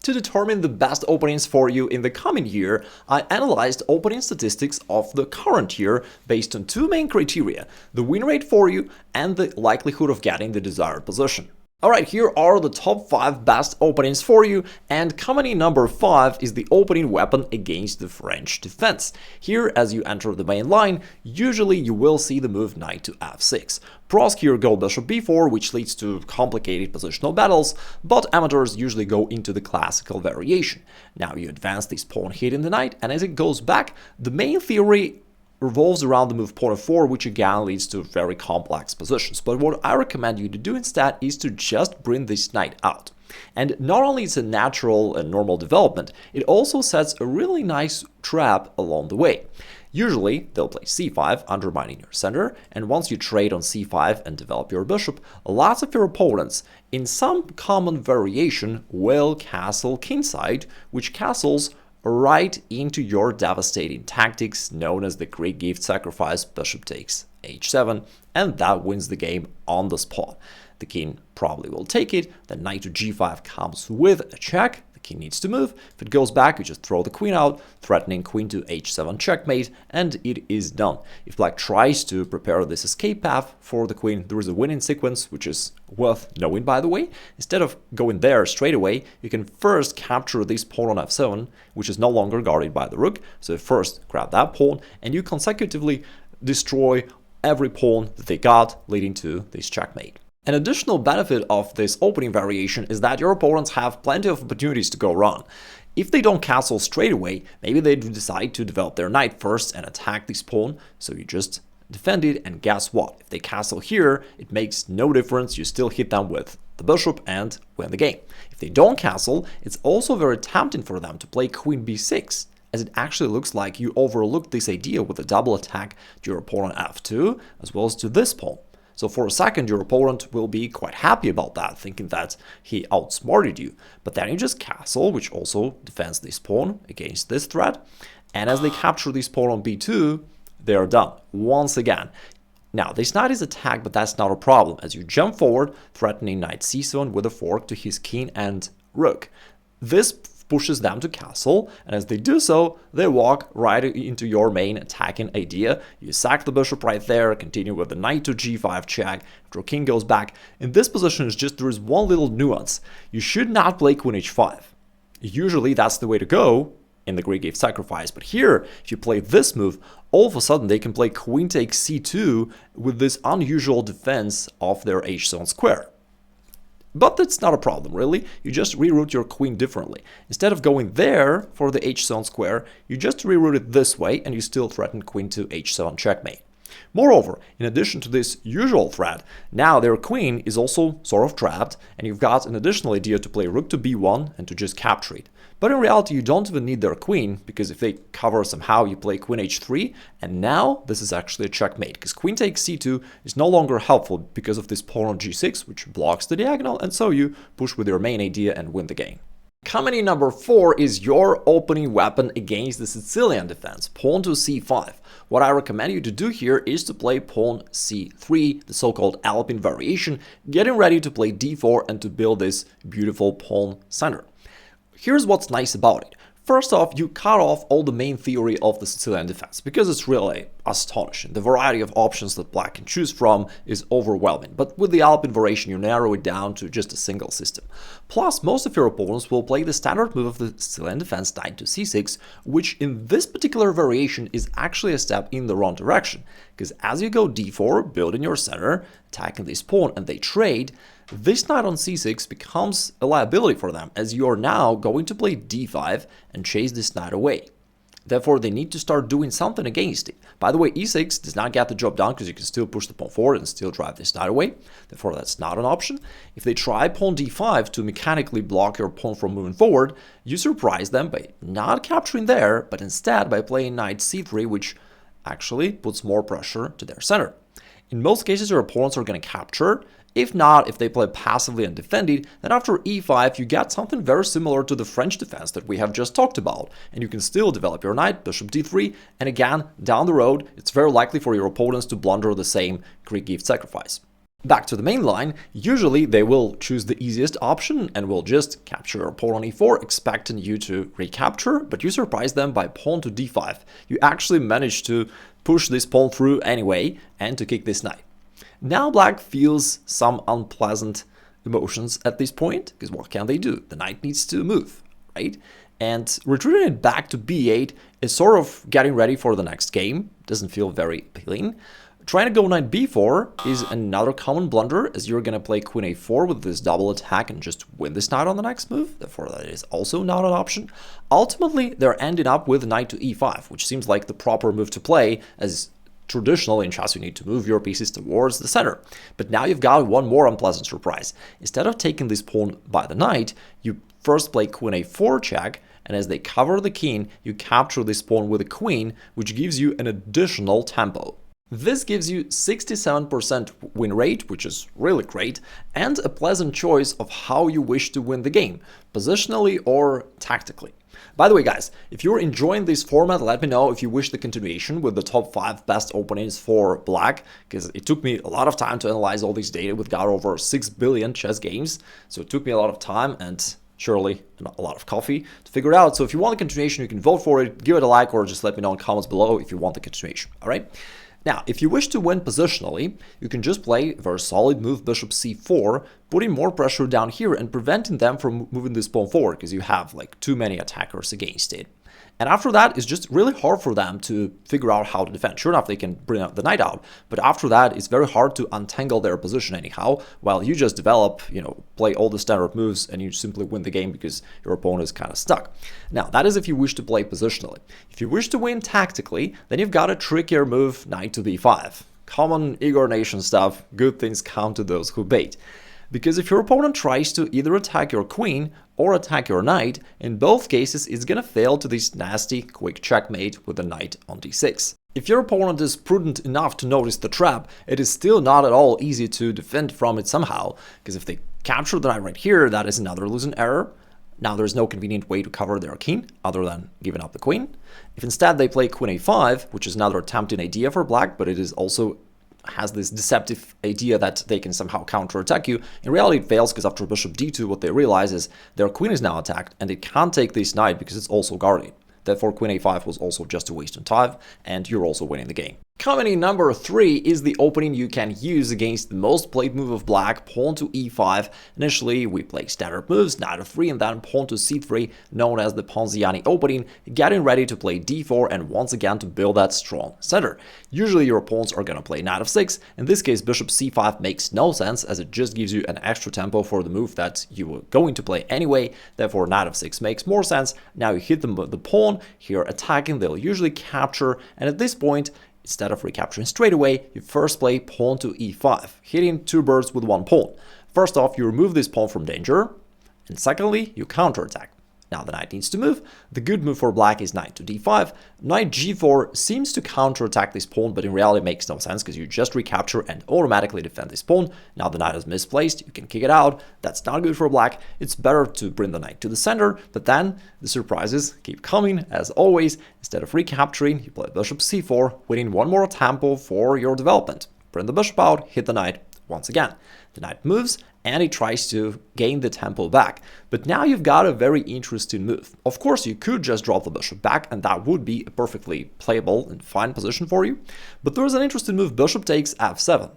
To determine the best openings for you in the coming year, I analyzed opening statistics of the current year based on two main criteria: the win rate for you and the likelihood of getting the desired position. Alright, here are the top 5 best openings for you, and coming in number 5 is the opening weapon against the French defense. Here, as you enter the main line, usually you will see the move knight to f6. Pros here go bishop b4, which leads to complicated positional battles, but amateurs usually go into the classical variation. Now you advance this pawn hitting the knight, and as it goes back, the main theory revolves around the move pawn f4, which again leads to very complex positions. But what I recommend you to do instead is to just bring this knight out. And not only is it a natural and normal development, it also sets a really nice trap along the way. Usually, they'll play c5, undermining your center, and once you trade on c5 and develop your bishop, lots of your opponents, in some common variation, will castle kingside, which castles right into your devastating tactics known as the Greek gift sacrifice bishop takes h7, and that wins the game on the spot. The king probably will take it, then knight to g5 comes with a check, the king needs to move, if it goes back you just throw the queen out, threatening queen to h7 checkmate, and it is done. If black tries to prepare this escape path for the queen, there is a winning sequence, which is worth knowing by the way. Instead of going there straight away, you can first capture this pawn on f7, which is no longer guarded by the rook, so first grab that pawn, and you consecutively destroy every pawn that they got, leading to this checkmate. An additional benefit of this opening variation is that your opponents have plenty of opportunities to go wrong. If they don't castle straight away, maybe they decide to develop their knight first and attack this pawn, so you just defend it, and guess what? If they castle here, it makes no difference, you still hit them with the bishop and win the game. If they don't castle, it's also very tempting for them to play queen b6, as it actually looks like you overlooked this idea with a double attack to your pawn on f2, as well as to this pawn. So for a second, your opponent will be quite happy about that, thinking that he outsmarted you. But then you just castle, which also defends this pawn against this threat. And as they capture this pawn on b2, they are done once again. Now, this knight is attacked, but that's not a problem, as you jump forward, threatening knight c7 with a fork to his king and rook. This pushes them to castle, and as they do so, they walk right into your main attacking idea. You sack the bishop right there, continue with the knight to g5 check, after king goes back. In this position, there is one little nuance. You should not play queen h5. Usually that's the way to go in the Greek gift sacrifice, but here, if you play this move, all of a sudden they can play queen takes c2 with this unusual defense of their h7 square. But that's not a problem, really. You just reroute your queen differently. Instead of going there for the h7 square, you just reroute it this way, and you still threaten queen to h7 checkmate. Moreover, in addition to this usual threat, now their queen is also sort of trapped, and you've got an additional idea to play rook to b1 and to just capture it. But in reality, you don't even need their queen, because if they cover somehow, you play queen h3, and now this is actually a checkmate, because queen takes c2 is no longer helpful because of this pawn on g6, which blocks the diagonal, and so you push with your main idea and win the game. Coming in number 4 is your opening weapon against the Sicilian defense, pawn to c5. What I recommend you to do here is to play pawn c3, the so-called Alpine variation, getting ready to play d4 and to build this beautiful pawn center. Here's what's nice about it. First off, you cut off all the main theory of the Sicilian defense, because it's really astonishing. The variety of options that black can choose from is overwhelming, but with the Alpine variation you narrow it down to just a single system. Plus, most of your opponents will play the standard move of the Sicilian defense, knight to c6, which in this particular variation is actually a step in the wrong direction, because as you go d4, building your center, attacking this pawn, and they trade, this knight on c6 becomes a liability for them, as you are now going to play d5 and chase this knight away. Therefore, they need to start doing something against it. By the way, e6 does not get the job done, because you can still push the pawn forward and still drive this knight away. Therefore, that's not an option. If they try pawn d5 to mechanically block your pawn from moving forward, you surprise them by not capturing there, but instead by playing knight c3, which actually puts more pressure to their center. In most cases, your opponents are going to capture. If not, if they play passively and defended, then after e5 you get something very similar to the French defense that we have just talked about, and you can still develop your knight, bishop d3, and again, down the road, it's very likely for your opponents to blunder the same Greek gift sacrifice. Back to the main line, usually they will choose the easiest option and will just capture your pawn on e4, expecting you to recapture, but you surprise them by pawn to d5. You actually manage to push this pawn through anyway and to kick this knight. Now black feels some unpleasant emotions at this point, because what can they do? The knight needs to move, right? And retreating it back to b8 is sort of getting ready for the next game. Doesn't feel very appealing. Trying to go knight b4 is another common blunder, as you're going to play queen a4 with this double attack and just win this knight on the next move. Therefore, that is also not an option. Ultimately, they're ending up with knight to e5, which seems like the proper move to play, as traditionally in chess you need to move your pieces towards the center. But now you've got one more unpleasant surprise. Instead of taking this pawn by the knight, you first play queen a4 check, and as they cover the king, you capture this pawn with a queen, which gives you an additional tempo. This gives you 67% win rate, which is really great, and a pleasant choice of how you wish to win the game, positionally or tactically. By the way, guys, if you're enjoying this format, let me know if you wish the continuation with the top 5 best openings for black, because it took me a lot of time to analyze all this data. We've got over 6 billion chess games, so it took me a lot of time and surely a lot of coffee to figure it out. So if you want the continuation, you can vote for it, give it a like, or just let me know in comments below if you want the continuation, all right? Now, if you wish to win positionally, you can just play a very solid move bishop c4, putting more pressure down here and preventing them from moving this pawn forward, because you have like too many attackers against it. And after that, it's just really hard for them to figure out how to defend. Sure enough, they can bring the knight out, but after that, it's very hard to untangle their position anyhow, while you just develop, play all the standard moves and you simply win the game because your opponent is kind of stuck. Now, that is if you wish to play positionally. If you wish to win tactically, then you've got a trickier move, knight to b5. Common Igor Nation stuff, good things come to those who bait. Because if your opponent tries to either attack your queen or attack your knight, in both cases it's gonna fail to this nasty quick checkmate with the knight on d6. If your opponent is prudent enough to notice the trap, it is still not at all easy to defend from it somehow, because if they capture the knight right here, that is another losing error. Now there's no convenient way to cover their king other than giving up the queen. If instead they play queen a5, which is another tempting idea for black, but it is also has this deceptive idea that they can somehow counterattack you. In reality, it fails because after bishop d2, what they realize is their queen is now attacked and they can't take this knight because it's also guarded. Therefore, queen a5 was also just a waste of time, and you're also winning the game. Coming in number 3 is the opening you can use against the most played move of black, pawn to e5. Initially, we play standard moves, knight f3, and then pawn to c3, known as the Ponziani opening, getting ready to play d4 and once again to build that strong center. Usually your opponents are gonna play knight f6. In this case, bishop c5 makes no sense, as it just gives you an extra tempo for the move that you were going to play anyway. Therefore, knight f6 makes more sense. Now you hit them with the pawn, here attacking, they'll usually capture, and at this point, instead of recapturing straight away, you first play pawn to e5, hitting 2 birds with 1 pawn. First off, you remove this pawn from danger, and secondly, you counterattack. Now the knight needs to move. The good move for black is knight to d5. Knight g4 seems to counterattack this pawn, but in reality it makes no sense because you just recapture and automatically defend this pawn. Now the knight is misplaced, you can kick it out. That's not good for black. It's better to bring the knight to the center, but then the surprises keep coming as always. Instead of recapturing, you play bishop c4, winning one more tempo for your development. Bring the bishop out, hit the knight once again. The knight moves and he tries to gain the tempo back. But now you've got a very interesting move. Of course, you could just drop the bishop back and that would be a perfectly playable and fine position for you. But there's an interesting move, bishop takes f7,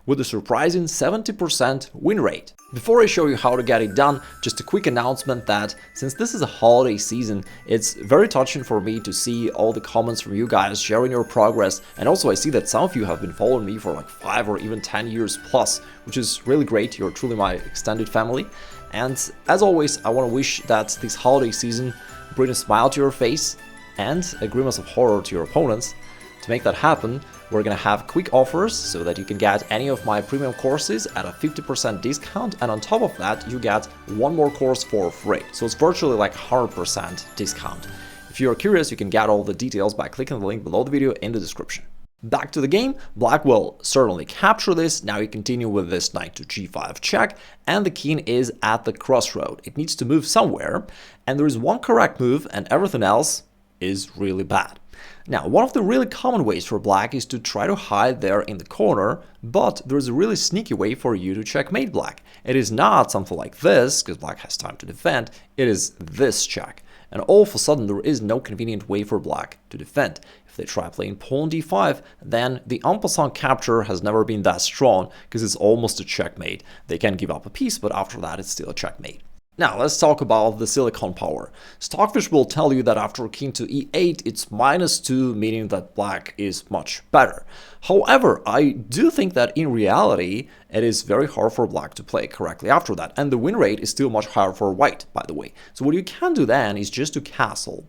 with a surprising 70% win rate. Before I show you how to get it done, just a quick announcement that since this is a holiday season, it's very touching for me to see all the comments from you guys sharing your progress, and also I see that some of you have been following me for like 5 or even 10 years plus, which is really great. You're truly my extended family. And as always, I want to wish that this holiday season bring a smile to your face and a grimace of horror to your opponents. To make that happen, we're gonna have quick offers so that you can get any of my premium courses at a 50% discount, and on top of that you get one more course for free. So it's virtually like 100% discount. If you're curious, you can get all the details by clicking the link below the video in the description. Back to the game, black will certainly capture this. Now you continue with this knight to g5 check, and the king is at the crossroad. It needs to move somewhere, and there is one correct move and everything else is really bad. Now, one of the really common ways for black is to try to hide there in the corner, but there's a really sneaky way for you to checkmate black. It is not something like this, because black has time to defend, it is this check. And all of a sudden there is no convenient way for black to defend. If they try playing pawn d5, then the en passant capture has never been that strong, because it's almost a checkmate. They can give up a piece, but after that it's still a checkmate. Now, let's talk about the silicon power. Stockfish will tell you that after king to e8, it's -2, meaning that black is much better. However, I do think that in reality, it is very hard for black to play correctly after that, and the win rate is still much higher for white, by the way. So what you can do then is just to castle.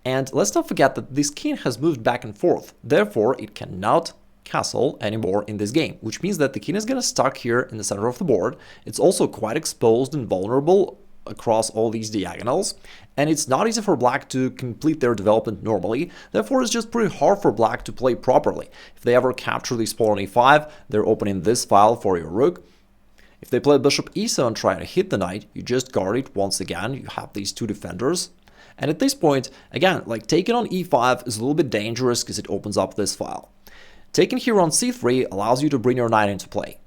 And let's not forget that this king has moved back and forth, therefore it cannot castle anymore in this game, which means that the king is going to stuck here in the center of the board. It's also quite exposed and vulnerable across all these diagonals, and it's not easy for black to complete their development normally, therefore it's just pretty hard for black to play properly. If they ever capture this pawn on e5, they're opening this file for your rook. If they play bishop e7 trying to hit the knight, you just guard it once again, you have these two defenders. And at this point, again, like taking on e5 is a little bit dangerous because it opens up this file. Taking here on c3 allows you to bring your knight into play.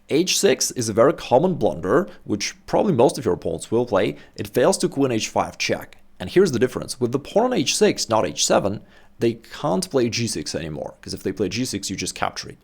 h6 is a very common blunder, which probably most of your opponents will play. It fails to queen h5 check. And here's the difference. With the pawn on h6, not h7, they can't play g6 anymore, because if they play g6, you just capture it.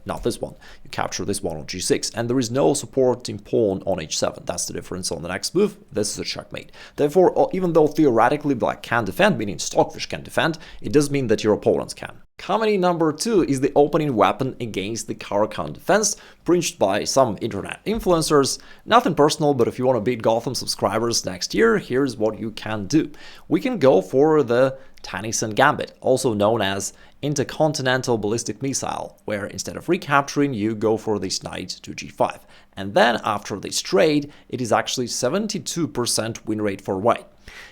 Not this one. You capture this one on g6, and there is no supporting pawn on h7. That's the difference on the next move. This is a checkmate. Therefore, even though theoretically black can defend, meaning Stockfish can defend, it does mean that your opponents can. Comedy number 2 is the opening weapon against the Caracan defense, preached by some internet influencers. Nothing personal, but if you want to beat Gotham subscribers next year, here's what you can do. We can go for the Tennyson Gambit, also known as intercontinental ballistic missile, where instead of recapturing, you go for this knight to g5. And then after this trade, it is actually 72% win rate for white.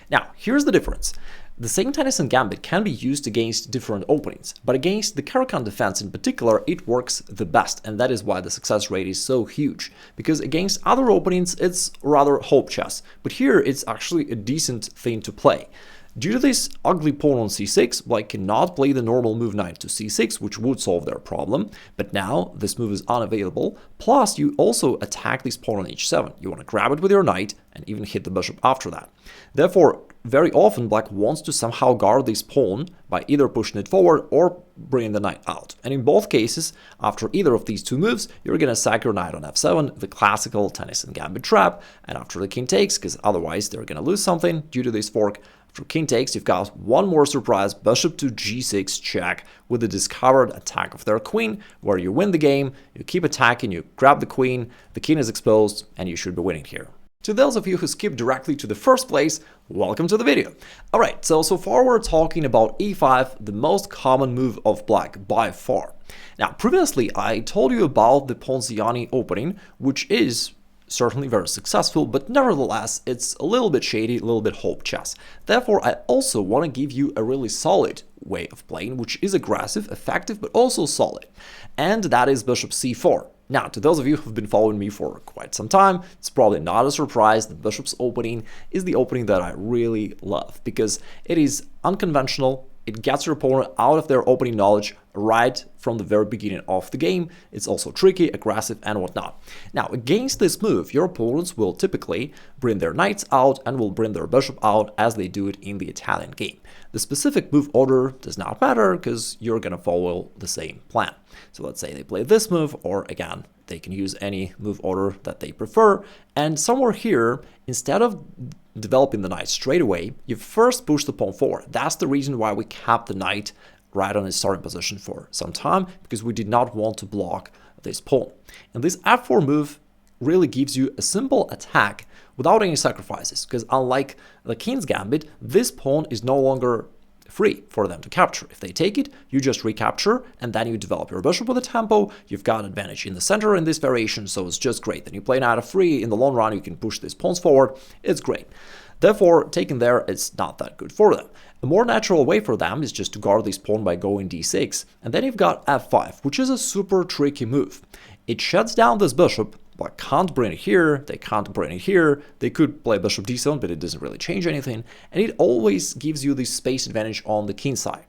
Now, here's the difference. The same Tennyson Gambit can be used against different openings, but against the Caracan defense in particular, it works the best, and that is why the success rate is so huge. Because against other openings, it's rather hope chess, but here it's actually a decent thing to play. Due to this ugly pawn on c6, black cannot play the normal move knight to c6, which would solve their problem, but now this move is unavailable, plus you also attack this pawn on h7. You want to grab it with your knight and even hit the bishop after that. Therefore, very often black wants to somehow guard this pawn by either pushing it forward or bringing the knight out. And in both cases, after either of these two moves, you're going to sack your knight on f7, the classical Tennyson Gambit trap, and after the king takes, because otherwise they're going to lose something due to this fork, after king takes, you've got one more surprise, bishop to g6 check with the discovered attack of their queen, where you win the game, you keep attacking, you grab the queen is exposed, and you should be winning here. To those of you who skipped directly to the first place, welcome to the video. Alright, so far we're talking about e5, the most common move of black by far. Now, previously I told you about the Ponziani opening, which is certainly very successful, but nevertheless it's a little bit shady, a little bit hope chess. Therefore, I also want to give you a really solid way of playing, which is aggressive, effective, but also solid. And that is bishop c4. Now, to those of you who've been following me for quite some time, it's probably not a surprise that bishop's opening is the opening that I really love, because it is unconventional, it gets your opponent out of their opening knowledge right from the very beginning of the game. It's also tricky, aggressive, and whatnot. Now, against this move, your opponents will typically bring their knights out and will bring their bishop out as they do it in the Italian game. The specific move order does not matter because you're going to follow the same plan. So let's say they play this move, or again, they can use any move order that they prefer. And somewhere here, instead of developing the knight straight away, you first push the pawn forward. That's the reason why we kept the knight right on its starting position for some time, because we did not want to block this pawn. And this f4 move really gives you a simple attack without any sacrifices, because unlike the King's Gambit, this pawn is no longer free for them to capture. If they take it, you just recapture, and then you develop your bishop with a tempo. You've got advantage in the center in this variation, so it's just great. Then you play knight f3. In the long run, you can push these pawns forward. It's great. Therefore, taking there, it's not that good for them. A more natural way for them is just to guard this pawn by going d6, and then you've got f5, which is a super tricky move. It shuts down this bishop, Black can't bring it here, they can't bring it here, they could play bishop d7, but it doesn't really change anything, and it always gives you this space advantage on the king side.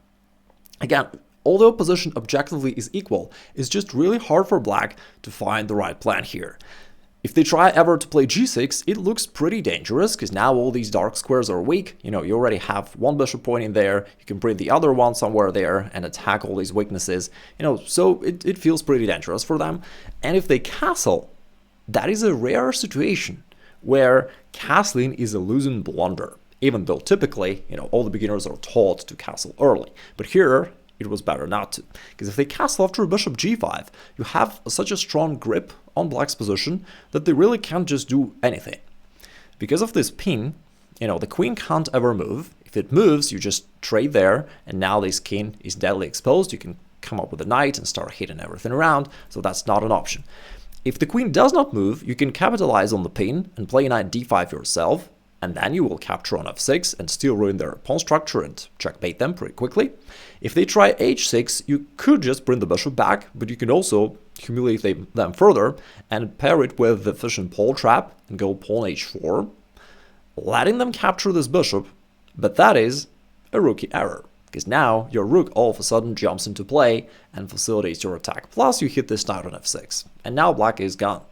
Again, although position objectively is equal, it's just really hard for black to find the right plan here. If they try ever to play g6, it looks pretty dangerous, because now all these dark squares are weak. You already have one bishop pointing there, you can bring the other one somewhere there and attack all these weaknesses, so it feels pretty dangerous for them. And if they castle, that is a rare situation where castling is a losing blunder, even though typically, all the beginners are taught to castle early. But here, it was better not to, because if they castle after bishop g5, you have such a strong grip on black's position that they really can't just do anything. Because of this pin, the queen can't ever move. If it moves, you just trade there, and now this king is deadly exposed. You can come up with a knight and start hitting everything around, so that's not an option. If the queen does not move, you can capitalize on the pin and play knight d5 yourself, and then you will capture on f6 and still ruin their pawn structure and checkmate them pretty quickly. If they try h6, you could just bring the bishop back, but you can also humiliate them further and pair it with the fish and pole trap and go pawn h4, letting them capture this bishop, but that is a rookie error, because now your rook all of a sudden jumps into play and facilitates your attack. Plus you hit this knight on f6, and now black is gone.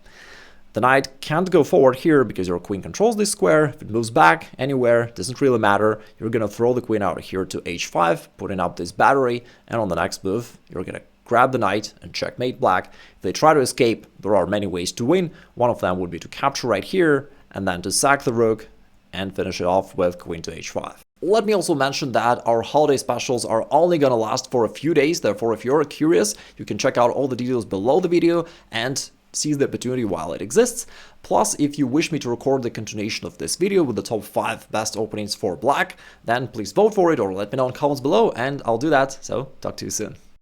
The knight can't go forward here because your queen controls this square. If it moves back anywhere, doesn't really matter. You're going to throw the queen out here to h5, putting up this battery, and on the next move, you're going to grab the knight and checkmate black. If they try to escape, there are many ways to win. One of them would be to capture right here, and then to sack the rook and finish it off with queen to h5. Let me also mention that our holiday specials are only going to last for a few days. Therefore, if you're curious, you can check out all the details below the video and seize the opportunity while it exists. Plus, if you wish me to record the continuation of this video with the top 5 best openings for black, then please vote for it or let me know in comments below, and I'll do that. So, talk to you soon.